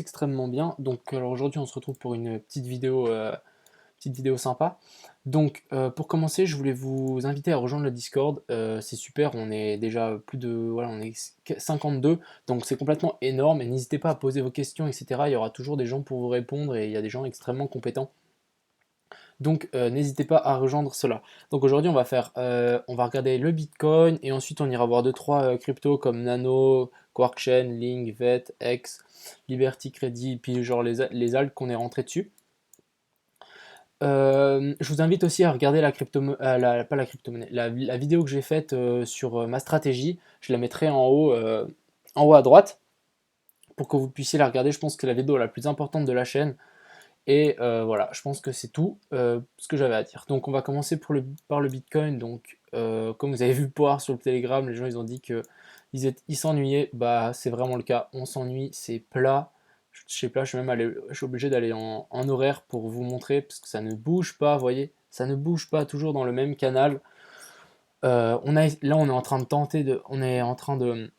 extrêmement bien. Donc alors aujourd'hui on se retrouve pour une petite vidéo sympa. Donc pour commencer, je voulais vous inviter à rejoindre le Discord. C'est super, on est déjà plus de, voilà, on est 52, donc c'est complètement énorme. Et n'hésitez pas à poser vos questions, etc. Il y aura toujours des gens pour vous répondre et il y a des gens extrêmement compétents. Donc n'hésitez pas à rejoindre cela. Donc aujourd'hui on va regarder le Bitcoin et ensuite on ira voir deux trois cryptos comme Nano, Quarkchain, Link, VET, X, Liberty Credit, puis genre les alt qu'on est rentré dessus. Je vous invite aussi à regarder la crypto, pas la crypto-monnaie, la vidéo que j'ai faite sur ma stratégie. Je la mettrai en haut à droite pour que vous puissiez la regarder. Je pense que c'est la vidéo la plus importante de la chaîne. Et voilà, je pense que c'est tout ce que j'avais à dire. Donc on va commencer par le Bitcoin. Donc comme vous avez vu voir sur le Telegram, les gens ils ont dit que ils s'ennuyaient. Bah c'est vraiment le cas. On s'ennuie, c'est plat. Chez plat, je suis obligé d'aller en horaire pour vous montrer parce que ça ne bouge pas. Vous voyez, ça ne bouge pas toujours dans le même canal. Là on est en train de on est en train de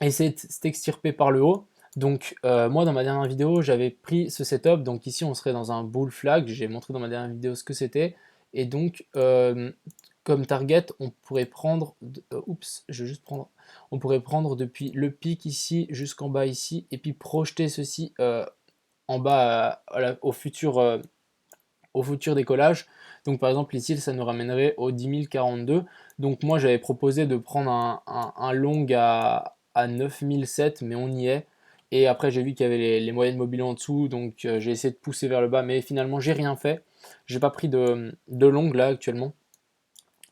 essayer de s'extirper par le haut. Donc moi dans ma dernière vidéo j'avais pris ce setup, donc ici on serait dans un bull flag, j'ai montré dans ma dernière vidéo ce que c'était, et donc comme target on pourrait prendre, je vais juste prendre, on pourrait prendre depuis le pic ici jusqu'en bas ici, et puis projeter ceci en bas au futur décollage. Donc par exemple ici ça nous ramènerait au 10 042. Donc moi j'avais proposé de prendre un long à 9007, mais on y est. Et après j'ai vu qu'il y avait les moyennes mobiles en dessous, donc j'ai essayé de pousser vers le bas, mais finalement j'ai rien fait. J'ai pas pris de long là actuellement.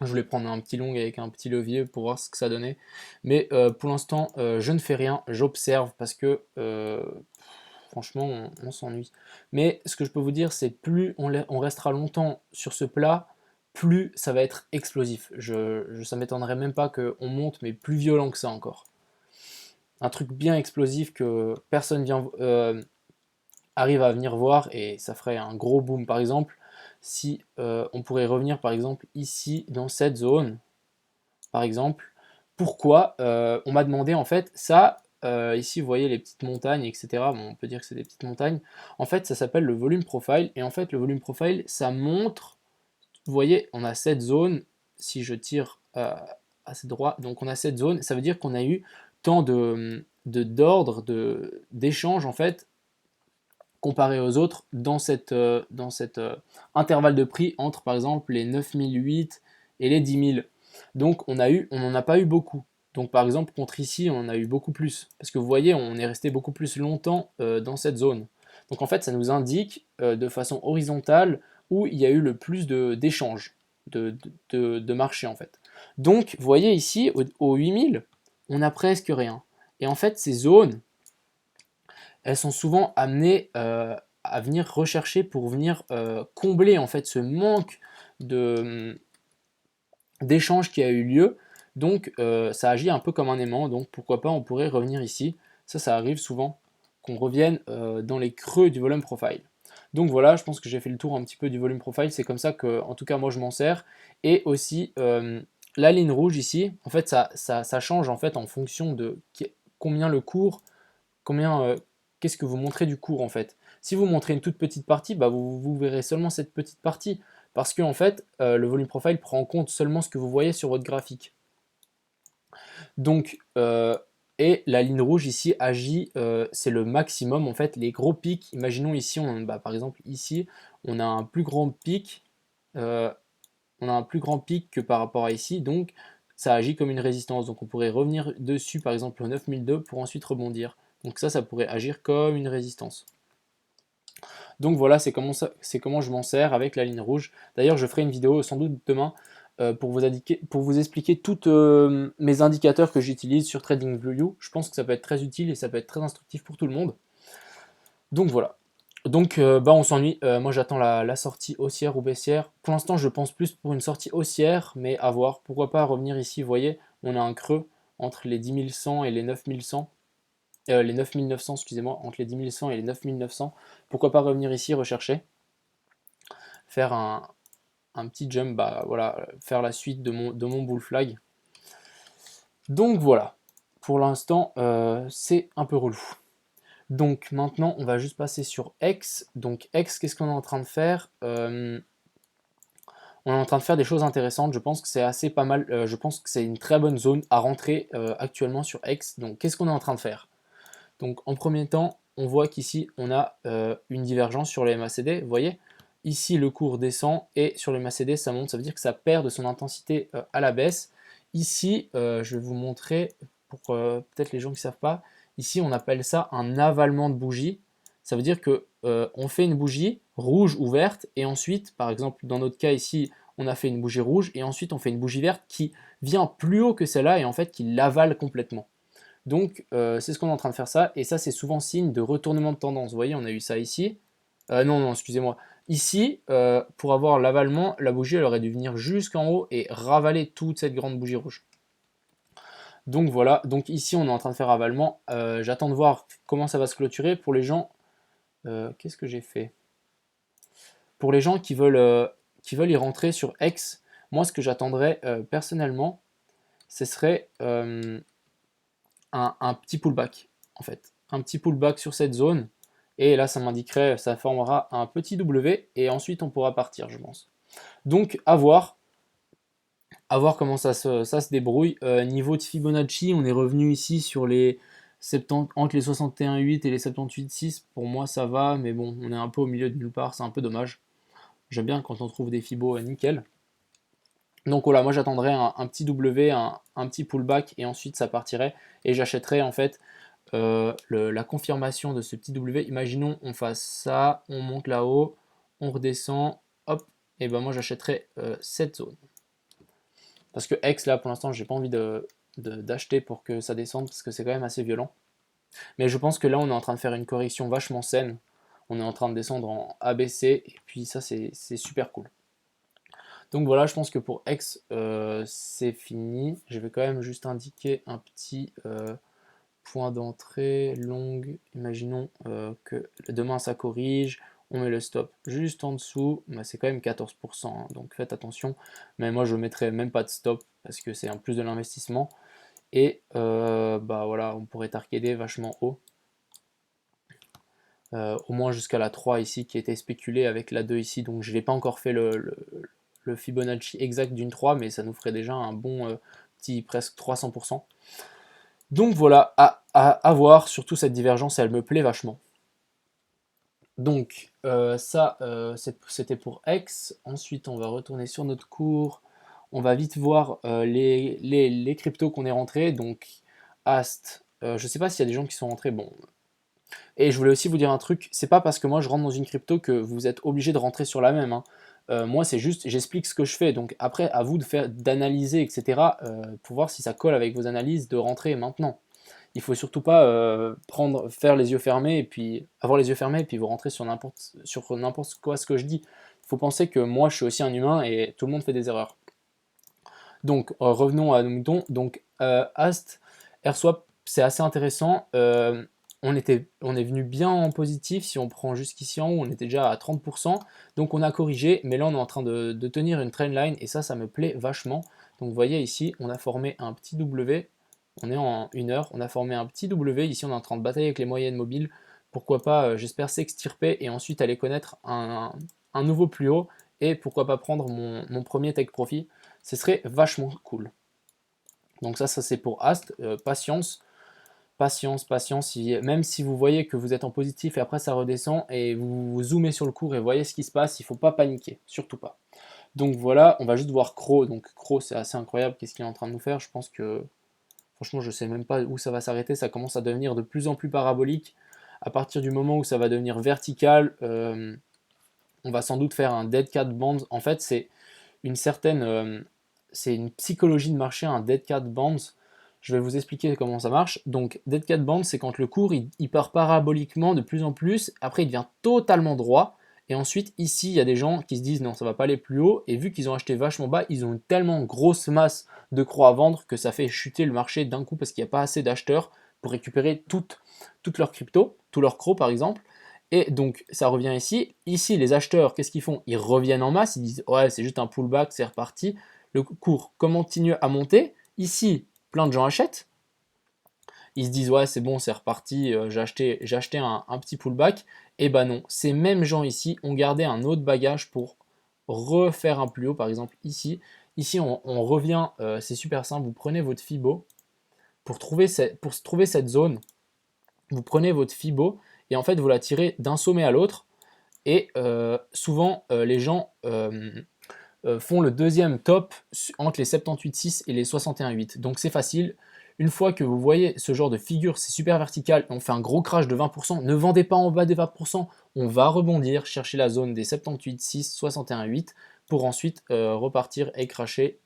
Je voulais prendre un petit long avec un petit levier pour voir ce que ça donnait. Mais pour l'instant je ne fais rien, j'observe parce que franchement, on s'ennuie. Mais ce que je peux vous dire, c'est plus on restera longtemps sur ce plat, plus ça va être explosif. Ça m'étonnerait même pas qu'on monte, mais plus violent que ça encore. Un truc bien explosif que personne arrive à venir voir et ça ferait un gros boom. Par exemple, si on pourrait revenir par exemple ici dans cette zone, par exemple. Pourquoi on m'a demandé en fait ça. Ici, vous voyez les petites montagnes, etc. Bon, on peut dire que c'est des petites montagnes. En fait, ça s'appelle le volume profile. Et en fait, le volume profile, ça montre. Vous voyez, on a cette zone. Si je tire assez droit, donc on a cette zone. Ça veut dire qu'on a eu tant d'ordre, d'échanges en fait, comparé aux autres dans cette intervalle de prix entre par exemple les 9008 et les 10 000. Donc on n'en a pas eu beaucoup. Donc par exemple contre ici on en a eu beaucoup plus. Parce que vous voyez on est resté beaucoup plus longtemps dans cette zone. Donc en fait ça nous indique de façon horizontale où il y a eu le plus d'échanges, de marché en fait. Donc vous voyez ici au 8000 on n'a presque rien. Et en fait ces zones elles sont souvent amenées à venir rechercher pour venir combler en fait ce manque de d'échange qui a eu lieu. Donc ça agit un peu comme un aimant, donc pourquoi pas on pourrait revenir ici. Ça arrive souvent qu'on revienne dans les creux du volume profile. Donc voilà, je pense que j'ai fait le tour un petit peu du volume profile, c'est comme ça que en tout cas moi je m'en sers. Et aussi la ligne rouge ici, en fait ça change en fait en fonction de combien le cours, combien qu'est-ce que vous montrez du cours en fait. Si vous montrez une toute petite partie, bah, vous verrez seulement cette petite partie. Parce que en fait, le volume profile prend en compte seulement ce que vous voyez sur votre graphique. Donc, et la ligne rouge ici agit, c'est le maximum en fait. Les gros pics, imaginons ici, par exemple ici, on a un plus grand pic, que par rapport à ici, donc ça agit comme une résistance. Donc on pourrait revenir dessus par exemple au 9002 pour ensuite rebondir. Donc ça pourrait agir comme une résistance. Donc voilà, c'est comment je m'en sers avec la ligne rouge. D'ailleurs, je ferai une vidéo sans doute demain pour vous expliquer tous mes indicateurs que j'utilise sur TradingView. Je pense que ça peut être très utile et ça peut être très instructif pour tout le monde. Donc voilà. Donc bah on s'ennuie. Moi j'attends la sortie haussière ou baissière. Pour l'instant, je pense plus pour une sortie haussière, mais à voir. Pourquoi pas revenir ici, vous voyez, on a un creux entre les 10 100 et les 9100. Les 9900, excusez-moi, entre les 10 100 et les 9900. Pourquoi pas revenir ici, rechercher, faire un petit jump, bah voilà, faire la suite de mon bull flag. Donc voilà, pour l'instant, c'est un peu relou. Donc maintenant, on va juste passer sur X. Donc X, qu'est-ce qu'on est en train de faire? On est en train de faire des choses intéressantes. Je pense que c'est assez pas mal. Je pense que c'est une très bonne zone à rentrer actuellement sur X. Donc qu'est-ce qu'on est en train de faire? Donc en premier temps, on voit qu'ici, on a une divergence sur le MACD. Vous voyez? Ici, le cours descend et sur le MACD, ça monte. Ça veut dire que ça perd de son intensité à la baisse. Ici, je vais vous montrer, pour peut-être les gens qui ne savent pas, ici, on appelle ça un avalement de bougie. Ça veut dire que on fait une bougie rouge ou verte et ensuite, par exemple, dans notre cas ici, on a fait une bougie rouge et ensuite on fait une bougie verte qui vient plus haut que celle-là et en fait qui l'avale complètement. Donc, c'est ce qu'on est en train de faire ça, et ça, c'est souvent signe de retournement de tendance. Vous voyez, on a eu ça ici. Non, excusez-moi. Ici, pour avoir l'avalement, la bougie, elle aurait dû venir jusqu'en haut et ravaler toute cette grande bougie rouge. Donc voilà, donc ici, on est en train de faire avalement. J'attends de voir comment ça va se clôturer. Pour les gens, qu'est-ce que j'ai fait? Pour les gens qui veulent y rentrer sur X, moi, ce que j'attendrais personnellement, ce serait un petit pullback, en fait. Un petit pullback sur cette zone. Et là, ça m'indiquerait, ça formera un petit W. Et ensuite, on pourra partir, je pense. Donc, à voir comment ça se débrouille. Niveau de Fibonacci, on est revenu ici sur les 70, entre les 61,8 et les 78,6. Pour moi, ça va. Mais bon, on est un peu au milieu de nulle part. C'est un peu dommage. J'aime bien quand on trouve des Fibos nickel. Donc voilà, moi j'attendrais un petit W, un petit pullback et ensuite ça partirait et j'achèterais en fait la confirmation de ce petit W. Imaginons on fasse ça, on monte là-haut, on redescend, hop, et ben moi j'achèterais cette zone. Parce que X là pour l'instant j'ai pas envie d'acheter pour que ça descende parce que c'est quand même assez violent. Mais je pense que là on est en train de faire une correction vachement saine. On est en train de descendre en ABC et puis ça c'est super cool. Donc voilà, je pense que pour X, c'est fini. Je vais quand même juste indiquer un petit point d'entrée longue. Imaginons que demain ça corrige, on met le stop juste en dessous. Bah, c'est quand même 14%, hein, donc faites attention. Mais moi je ne mettrai même pas de stop parce que c'est en plus de l'investissement. Et bah voilà, on pourrait targeter vachement haut. Au moins jusqu'à la 3 ici qui était spéculée avec la 2 ici. Donc je n'ai pas encore fait le Fibonacci exact d'une 3, mais ça nous ferait déjà un bon petit presque 300%. Donc voilà, à voir, surtout cette divergence, elle me plaît vachement. Donc ça, c'était pour X. Ensuite, on va retourner sur notre cours. On va vite voir les cryptos qu'on est rentrés. Donc Ast, je ne sais pas s'il y a des gens qui sont rentrés. Bon, et je voulais aussi vous dire un truc, c'est pas parce que moi je rentre dans une crypto que vous êtes obligé de rentrer sur la même, hein. Moi c'est juste, j'explique ce que je fais, donc après à vous d'analyser, etc., pour voir si ça colle avec vos analyses, de rentrer maintenant. Il faut surtout pas faire les yeux fermés et puis avoir les yeux fermés et puis vous rentrez sur n'importe quoi ce que je dis. Il faut penser que moi je suis aussi un humain et tout le monde fait des erreurs. Donc revenons à nos moutons. Donc Ast, AirSwap, c'est assez intéressant. On est venu bien en positif. Si on prend jusqu'ici en haut, on était déjà à 30%. Donc on a corrigé, mais là on est en train de tenir une trendline et ça me plaît vachement. Donc vous voyez ici, on a formé un petit W. On est en 1 heure, on a formé un petit W. Ici on est en train de batailler avec les moyennes mobiles. Pourquoi pas, j'espère s'extirper et ensuite aller connaître un nouveau plus haut. Et pourquoi pas prendre mon premier take profit. Ce serait vachement cool. Donc ça c'est pour Ast. Patience. Patience, même si vous voyez que vous êtes en positif et après ça redescend et vous zoomez sur le cours et voyez ce qui se passe, il ne faut pas paniquer, surtout pas. Donc voilà, on va juste voir Crow. Donc Crow c'est assez incroyable, qu'est-ce qu'il est en train de nous faire. Je pense que, franchement je ne sais même pas où ça va s'arrêter, ça commence à devenir de plus en plus parabolique. À partir du moment où ça va devenir vertical, on va sans doute faire un dead cat band. En fait c'est une certaine... c'est une psychologie de marché, un dead cat band. Je vais vous expliquer comment ça marche. Donc, dead cat band, c'est quand le cours il part paraboliquement de plus en plus, après il devient totalement droit, et ensuite ici il y a des gens qui se disent non, ça va pas aller plus haut, et vu qu'ils ont acheté vachement bas, ils ont une tellement grosse masse de crocs à vendre que ça fait chuter le marché d'un coup parce qu'il n'y a pas assez d'acheteurs pour récupérer toutes leurs cryptos, tous leurs crocs par exemple. Et donc ça revient ici. Ici, les acheteurs, qu'est-ce qu'ils font? Ils reviennent en masse, ils disent ouais, c'est juste un pullback, c'est reparti. Le cours continue à monter. Ici, plein de gens achètent. Ils se disent ouais c'est bon c'est reparti, j'ai acheté un petit pullback. Et bah non, ces mêmes gens ici ont gardé un autre bagage pour refaire un plus haut, par exemple ici. Ici on revient, c'est super simple, vous prenez votre Fibo, pour trouver cette zone, vous prenez votre Fibo et en fait vous la tirez d'un sommet à l'autre. Et souvent les gens font le deuxième top entre les 78,6 et les 61,8. Donc c'est facile. Une fois que vous voyez ce genre de figure, c'est super vertical, on fait un gros crash de 20%, ne vendez pas en bas des 20%, on va rebondir, chercher la zone des 78,6, 61,8 pour ensuite repartir et crasher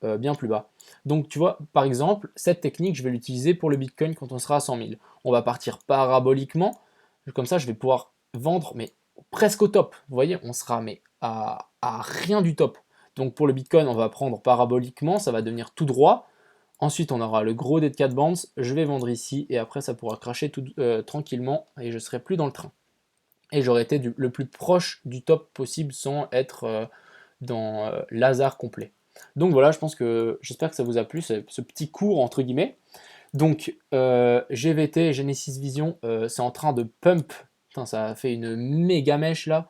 bien plus bas. Donc tu vois, par exemple, cette technique, je vais l'utiliser pour le Bitcoin quand on sera à 100 000. On va partir paraboliquement, comme ça je vais pouvoir vendre, mais presque au top. Vous voyez, on sera mais à rien du top. Donc pour le Bitcoin, on va prendre paraboliquement, ça va devenir tout droit. Ensuite, on aura le gros dead cat bounce, je vais vendre ici, et après ça pourra cracher tout, tranquillement, et je serai plus dans le train. Et j'aurais été le plus proche du top possible sans être dans l'hasard complet. Donc voilà, j'espère que ça vous a plu, ce petit cours entre guillemets. Donc GVT, Genesis Vision, c'est en train de pump. Putain, ça a fait une méga mèche là.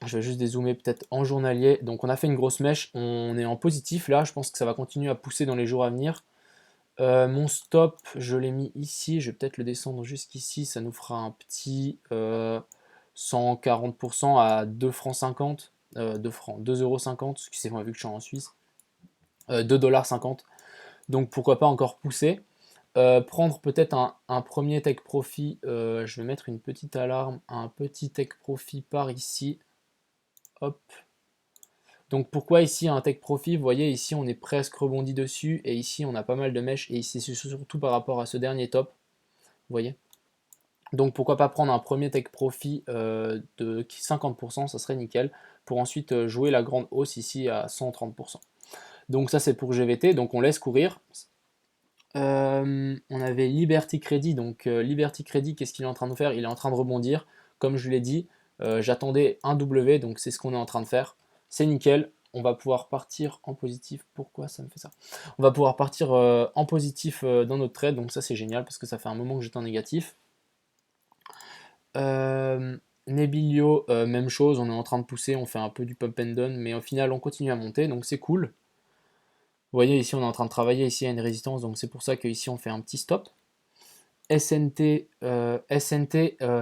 Je vais juste dézoomer peut-être en journalier. Donc on a fait une grosse mèche, on est en positif là, je pense que ça va continuer à pousser dans les jours à venir. Mon stop, je l'ai mis ici, je vais peut-être le descendre jusqu'ici, ça nous fera un petit 140% à 2 francs 50, 2 francs, 2,50 €, excusez-moi vu que je suis en Suisse, 2,50 $. Donc pourquoi pas encore pousser. Prendre peut-être un premier take profit, je vais mettre une petite alarme, un petit take profit par ici. Hop. Donc pourquoi ici un take profit? Vous voyez ici on est presque rebondi dessus et ici on a pas mal de mèches et ici c'est surtout par rapport à ce dernier top. Vous voyez? Donc pourquoi pas prendre un premier take profit de 50%, ça serait nickel, pour ensuite jouer la grande hausse ici à 130%. Donc ça c'est pour GVT, donc on laisse courir. On avait Liberty Credit, donc Liberty Credit, qu'est-ce qu'il est en train de faire? Il est en train de rebondir, comme je l'ai dit, j'attendais un W, donc c'est ce qu'on est en train de faire. C'est nickel, on va pouvoir partir en positif. Pourquoi ça me fait ça? On va pouvoir partir en positif dans notre trade, donc ça c'est génial parce que ça fait un moment que j'étais en négatif. Nebilio, même chose, on est en train de pousser, on fait un peu du pump and down, mais au final on continue à monter, donc c'est cool. Vous voyez ici on est en train de travailler, ici il y a une résistance, donc c'est pour ça qu'ici on fait un petit stop. SNT,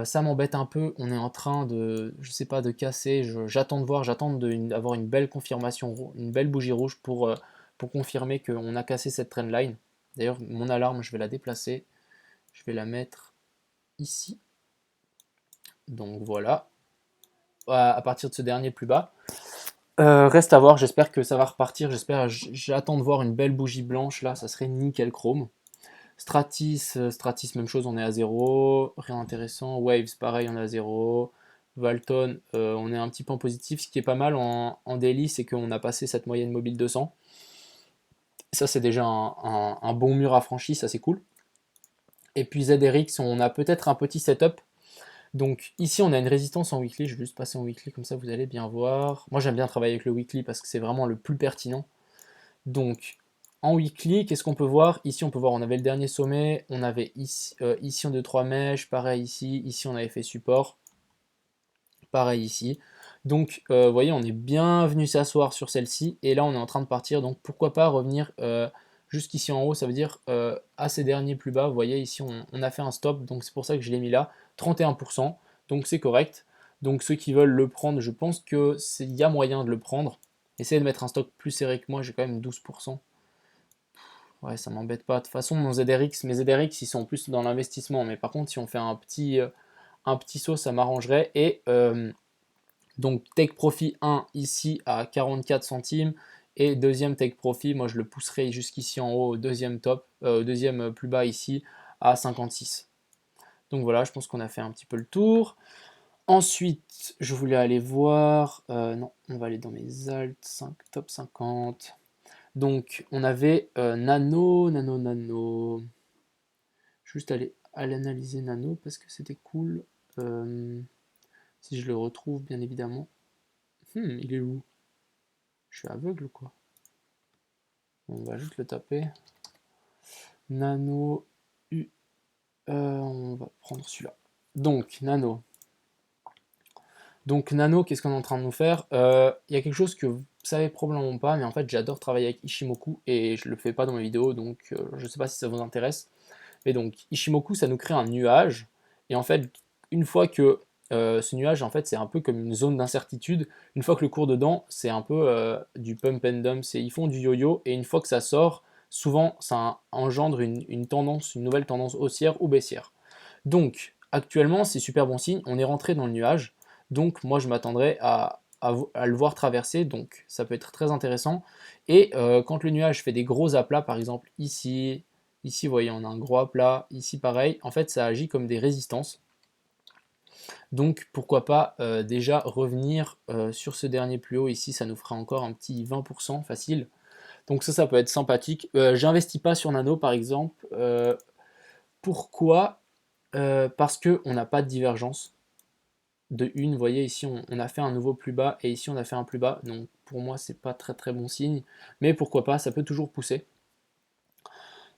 ça m'embête un peu, on est en train de, je sais pas, de casser, j'attends de voir, j'attends d'avoir une belle confirmation, une belle bougie rouge pour confirmer qu'on a cassé cette trendline. D'ailleurs mon alarme je vais la déplacer, je vais la mettre ici. Donc voilà, à partir de ce dernier plus bas. Reste à voir, j'espère que ça va repartir, j'attends de voir une belle bougie blanche là, ça serait nickel chrome. Stratis, même chose, on est à 0, rien d'intéressant. Waves, pareil, on est à 0. Valton, on est un petit peu en positif. Ce qui est pas mal en daily, c'est qu'on a passé cette moyenne mobile 200. Ça, c'est déjà un bon mur à franchi, ça c'est cool. Et puis ZRX, on a peut-être un petit setup. Donc ici, on a une résistance en weekly. Je vais juste passer en weekly, comme ça vous allez bien voir. Moi, j'aime bien travailler avec le weekly parce que c'est vraiment le plus pertinent. Donc, en weekly, qu'est-ce qu'on peut voir? Ici, on peut voir, on avait le dernier sommet, on avait ici en 2-3 mèches, pareil ici on avait fait support, pareil ici. Donc, vous voyez, on est bien venu s'asseoir sur celle-ci, et là, on est en train de partir, donc pourquoi pas revenir jusqu'ici en haut, ça veut dire à ces derniers plus bas, vous voyez, ici, on a fait un stop, donc c'est pour ça que je l'ai mis là, 31%, donc c'est correct. Donc, ceux qui veulent le prendre, je pense qu'il y a moyen de le prendre. Essayez de mettre un stock plus serré que moi, j'ai quand même 12%. Ouais, ça m'embête pas. De toute façon, mes ZRX, ils sont plus dans l'investissement. Mais par contre, si on fait un petit saut, ça m'arrangerait. Et donc, take profit 1 ici à 44 centimes. Et deuxième take profit, moi je le pousserai jusqu'ici en haut, au deuxième top, au deuxième plus bas ici à 56. Donc voilà, je pense qu'on a fait un petit peu le tour. Ensuite, je voulais aller voir. Non, on va aller dans mes alt 5, top 50. Donc, on avait Nano. Juste aller analyser Nano parce que c'était cool. Si je le retrouve, bien évidemment. Il est où? Je suis aveugle ou quoi? On va juste le taper. Nano. On va prendre celui-là. Donc, Nano. Donc, Nano, qu'est-ce qu'on est en train de nous faire? Il y a quelque chose que vous savez probablement pas, mais en fait, j'adore travailler avec Ishimoku et je le fais pas dans mes vidéos, donc je ne sais pas si ça vous intéresse. Mais donc, Ishimoku, ça nous crée un nuage. Et en fait, une fois que ce nuage, en fait, c'est un peu comme une zone d'incertitude. Une fois que le cours dedans, c'est un peu du pump and dump. Ils font du yo-yo. Et une fois que ça sort, souvent, ça engendre une tendance, une nouvelle tendance haussière ou baissière. Donc, actuellement, c'est super bon signe. On est rentré dans le nuage. Donc, moi, je m'attendrais à le voir traverser. Donc, ça peut être très intéressant. Et quand le nuage fait des gros aplats, par exemple ici, ici, vous voyez, on a un gros aplat. Ici, pareil. En fait, ça agit comme des résistances. Donc, pourquoi pas déjà revenir sur ce dernier plus haut. Ici, ça nous fera encore un petit 20% facile. Donc, ça peut être sympathique. J'investis pas sur Nano, par exemple. Pourquoi? Parce qu'on n'a pas de divergence de une. Vous voyez, ici, on a fait un nouveau plus bas et ici, on a fait un plus bas. Donc, pour moi, c'est pas très très bon signe. Mais pourquoi pas, ça peut toujours pousser.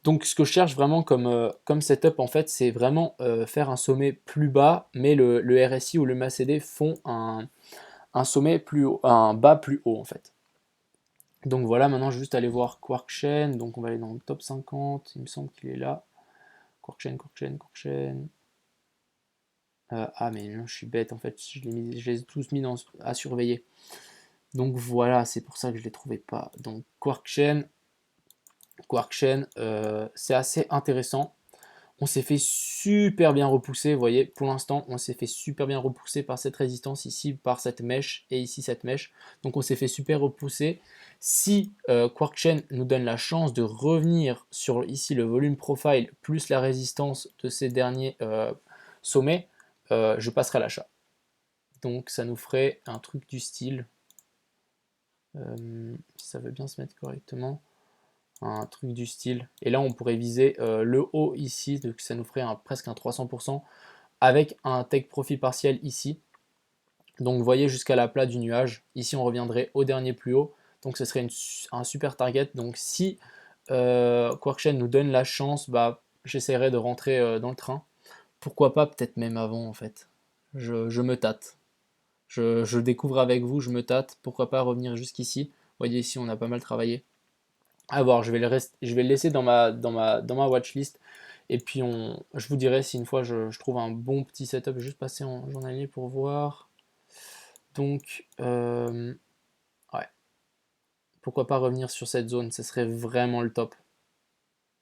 Donc, ce que je cherche vraiment comme setup, en fait, c'est vraiment faire un sommet plus bas, mais le RSI ou le MACD font un sommet plus haut, un bas plus haut, en fait. Donc voilà, maintenant, je vais juste aller voir Quark Chain. Donc, on va aller dans le top 50. Il me semble qu'il est là. Quark Chain, Quark Chain, Quark Chain. Ah mais non, je suis bête en fait, je les ai tous mis à surveiller. Donc voilà, c'est pour ça que je les trouvais pas. Donc Quark Chain, c'est assez intéressant. On s'est fait super bien repousser, vous voyez, pour l'instant, on s'est fait super bien repousser par cette résistance ici, par cette mèche, et ici cette mèche. Donc on s'est fait super repousser. Si Quark Chain nous donne la chance de revenir sur ici le volume profile plus la résistance de ces derniers sommets, je passerai à l'achat. Donc ça nous ferait un truc du style, si ça veut bien se mettre correctement, un truc du style. Et là on pourrait viser le haut ici, donc ça nous ferait presque un 300% avec un take profit partiel ici. Donc vous voyez jusqu'à la plat du nuage. Ici on reviendrait au dernier plus haut. Donc ce serait un super target. Donc si Quark Chain nous donne la chance, bah, j'essaierai de rentrer dans le train. Pourquoi pas peut-être même avant en fait. Je me tâte. Je découvre avec vous, je me tâte. Pourquoi pas revenir jusqu'ici. Vous voyez ici on a pas mal travaillé. À voir, je vais le laisser dans ma watchlist. Et puis je vous dirai si une fois je trouve un bon petit setup. Je vais juste passer en journalier pour voir. Donc, ouais. Pourquoi pas revenir sur cette zone, ce serait vraiment le top.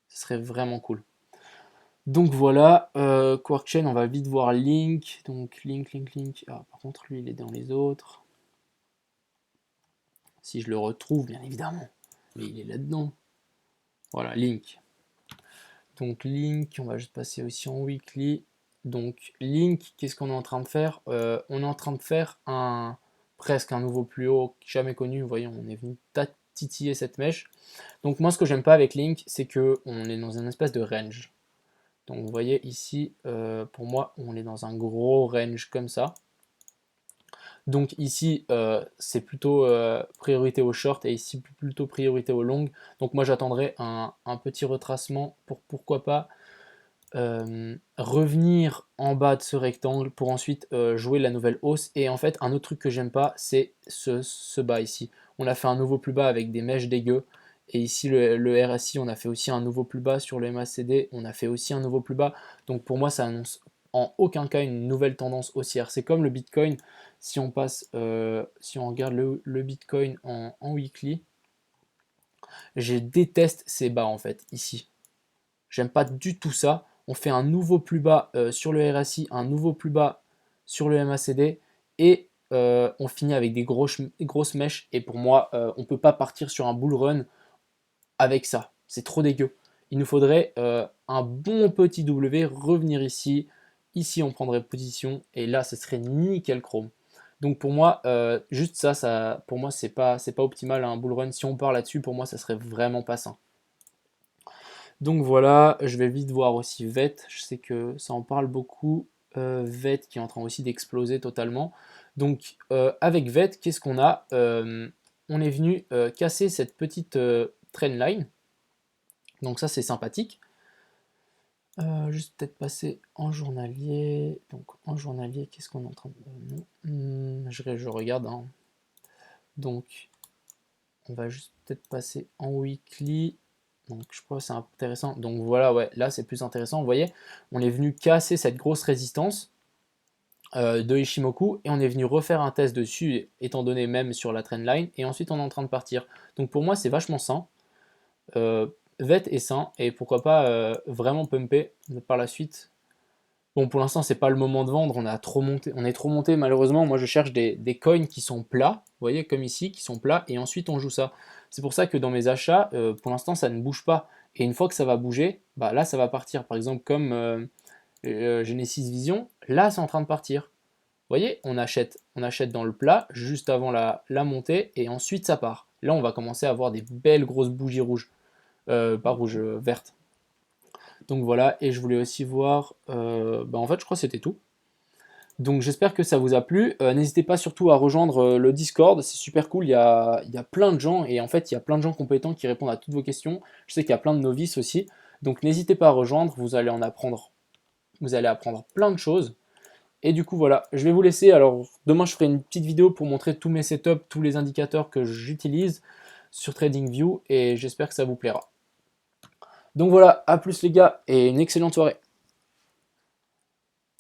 Ce serait vraiment cool. Donc voilà, Quark Chain, on va vite voir Link. Donc Link, Link, Link. Ah, par contre, lui, il est dans les autres. Si je le retrouve, bien évidemment. Mais il est là-dedans. Voilà, Link. Donc Link, on va juste passer aussi en weekly. Donc Link, qu'est-ce qu'on est en train de faire? On est en train de faire presque un nouveau plus haut jamais connu. Vous voyez, on est venu titiller cette mèche. Donc moi, ce que j'aime pas avec Link, c'est que on est dans une espèce de range. Donc vous voyez ici, pour moi, on est dans un gros range comme ça. Donc ici, c'est plutôt priorité au short et ici plutôt priorité au long. Donc moi, j'attendrai un petit retracement pour pourquoi pas revenir en bas de ce rectangle pour ensuite jouer la nouvelle hausse. Et en fait, un autre truc que j'aime pas, c'est ce bas ici. On a fait un nouveau plus bas avec des mèches dégueu. Et ici, le RSI, on a fait aussi un nouveau plus bas. Sur le MACD, on a fait aussi un nouveau plus bas. Donc pour moi, ça annonce en aucun cas une nouvelle tendance haussière. C'est comme le Bitcoin. Si on passe, si on regarde le Bitcoin en weekly, je déteste ces bas en fait, ici. J'aime pas du tout ça. On fait un nouveau plus bas sur le RSI, un nouveau plus bas sur le MACD et on finit avec des grosses mèches. Et pour moi, on ne peut pas partir sur un bull run avec ça. C'est trop dégueu. Il nous faudrait un bon petit W, revenir ici. Ici, on prendrait position et là, ce serait nickel chrome. Donc pour moi, juste ça, pour moi, c'est pas optimal un bull run. Si on part là-dessus, pour moi, ça serait vraiment pas sain. Donc voilà, je vais vite voir aussi VET, je sais que ça en parle beaucoup, VET qui est en train aussi d'exploser totalement. Donc avec VET, qu'est-ce qu'on a? On est venu casser cette petite trendline, donc ça c'est sympathique. Juste peut-être passer en journalier. Donc en journalier, qu'est-ce qu'on est en train de... non. Je regarde, hein. Donc on va juste peut-être passer en weekly. Donc je pense que c'est intéressant. Donc voilà, ouais, là c'est plus intéressant. Vous voyez, on est venu casser cette grosse résistance de Ishimoku et on est venu refaire un test dessus, étant donné même sur la trendline, et ensuite on est en train de partir. Donc pour moi c'est vachement sain. VET est sain et pourquoi pas vraiment pumper par la suite. Bon, pour l'instant, c'est pas le moment de vendre, on est trop monté malheureusement. Moi, je cherche des coins qui sont plats, vous voyez, comme ici, qui sont plats, et ensuite on joue ça. C'est pour ça que dans mes achats, pour l'instant, ça ne bouge pas. Et une fois que ça va bouger, bah là, ça va partir. Par exemple, comme Genesis Vision, là, c'est en train de partir. Vous voyez, on achète dans le plat, juste avant la montée, et ensuite ça part. Là, on va commencer à avoir des belles grosses bougies rouges. Pas rouges, vertes. Donc voilà, et je voulais aussi voir, bah en fait je crois que c'était tout. Donc j'espère que ça vous a plu. N'hésitez pas surtout à rejoindre le Discord, c'est super cool, il y a plein de gens, et en fait il y a plein de gens compétents qui répondent à toutes vos questions. Je sais qu'il y a plein de novices aussi, donc n'hésitez pas à rejoindre, vous allez apprendre plein de choses. Et du coup voilà, je vais vous laisser, alors demain je ferai une petite vidéo pour montrer tous mes setups, tous les indicateurs que j'utilise sur TradingView, et j'espère que ça vous plaira. Donc voilà, à plus les gars, et une excellente soirée.